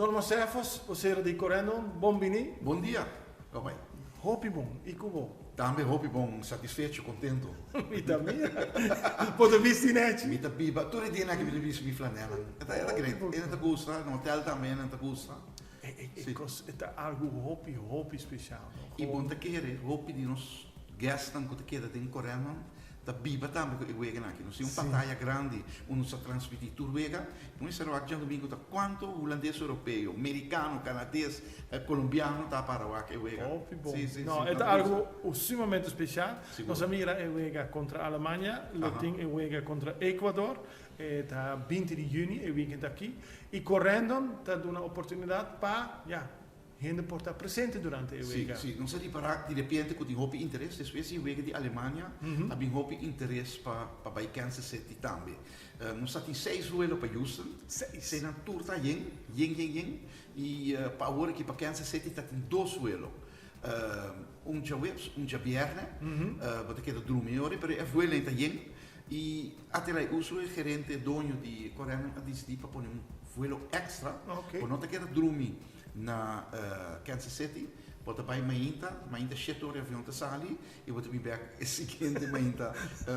Norma Serfos, vocês de correndo, bom bini. Bom dia. Como é? Hopi bom, e como? Também hopi bom, satisfeito, contento. E também. Pode visto net. Mita biba, tu ridi na que vi visto mi flanela. Ela grande, ela te gusta, no hotel também ela te gusta. É algo hopi especial. E bom te querer, hopi de nos gastam que te queda tem correndo. Da biba também que eu vejo aqui, não sei pantalla grande, onde se transmite tudo vega. Não sei aqui domingo tá quanto holandês europeu, americano, canadense, colombiano tá para o que eu vejo. Sim, não, é algo sumamente especial. Nós amira eu vejo contra a Alemanha, Latim eu vejo contra Equador, tá 20 de junho eu vejo aqui e correndo tá dando uma oportunidade para gente por estar presente durante o Sim, sim. Não sei de repente que tem hobby interesse, especialmente o vega de Alemanha, tem hobby interesse para Kansas City também. Nós temos 6 vuelos para Houston, 6 na tour tá yen, e para agora aqui para Kansas City tem 2 vuelos. Dia webs, dia viernes, você quer dormir ora, mas é vuelo em yen e até lá o gerente dono de Coreia disse para pôr vuelo extra, para não ter que dormir na Kansas City, pode vai mainta 7 horas avião te sali e vou te vir a seguinte mainta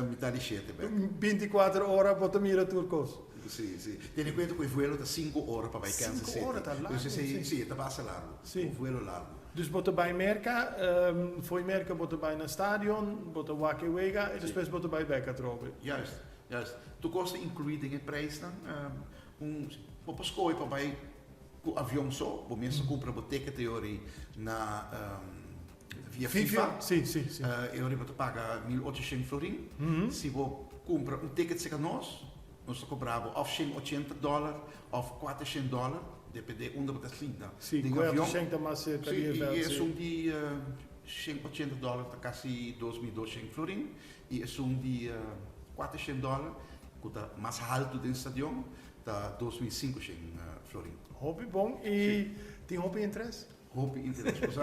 metade 7 24 horas pode mirar turcos. Sim. Tiene conta que o voo está 5 horas para Kansas City. 5 horas, está largo. Sim, está bastante largo. Sim. O voo largo. Dus bota bij merka, foi merka bota bij na stadion, bota wake wega e depois bota bij beca trobe. Juist. Tu kosten incluído em prijs dan, para escolher para vai o avião só, o mesmo compra boteca teoria na via FIFA. Sim. Eu vou pagar 1.800 florin. Se vou comprar ticket seca nós comprava of $80 of $400, depende onde você slinta. Sim, $400 mas seria e é de $180 tá quase 2.200 florin e é de $400 que tá mais alto do estadião tá 2.500 florin. Hobby bom e tem hobby interesse? Hobby interesse, pois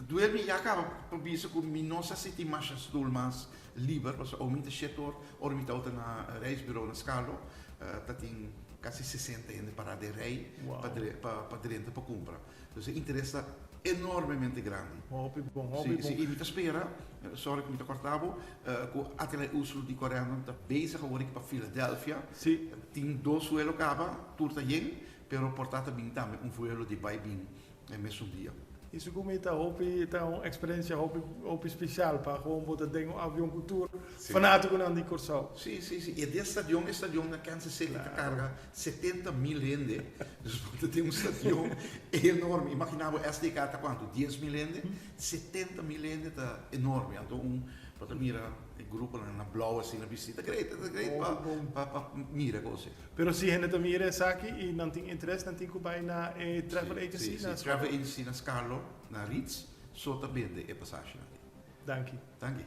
doer já acaba por isso que mi nossa city mais stoel mas liever, was ook met de setor, of met auto na reisbureau na Scalo, dat tem quase 60 in de parada de rei para dentro para comprar. Dus o interesse é enormemente grande. Hobby bom. E me espera, sorry que me cortava, que até o uso de coreano está bezig geworden para Philadelphia. Sim. Tem 2 vuelos acaba, turta yen, pero portata bem também vuelo de vai bem mesmo dia. Isso como está hobby, está uma experiência hobby especial para gewoon botar ding avião cultura fanático na Nicorsal. Sim. E desse estadião na Kansas City carga 70.000 gente. Dus você tem estadião enorme. Imaginava esta carta quanto? 10.000 gente? 70.000 gente está enorme. Então para mira o grupo na blauwe assim na visita, great para mira coisa. Pero se gente também mira aqui e não tem interesse, não tem que ir na travel agency. Travel agency na Scalo, na Ritz, só também é passagem. Dank je.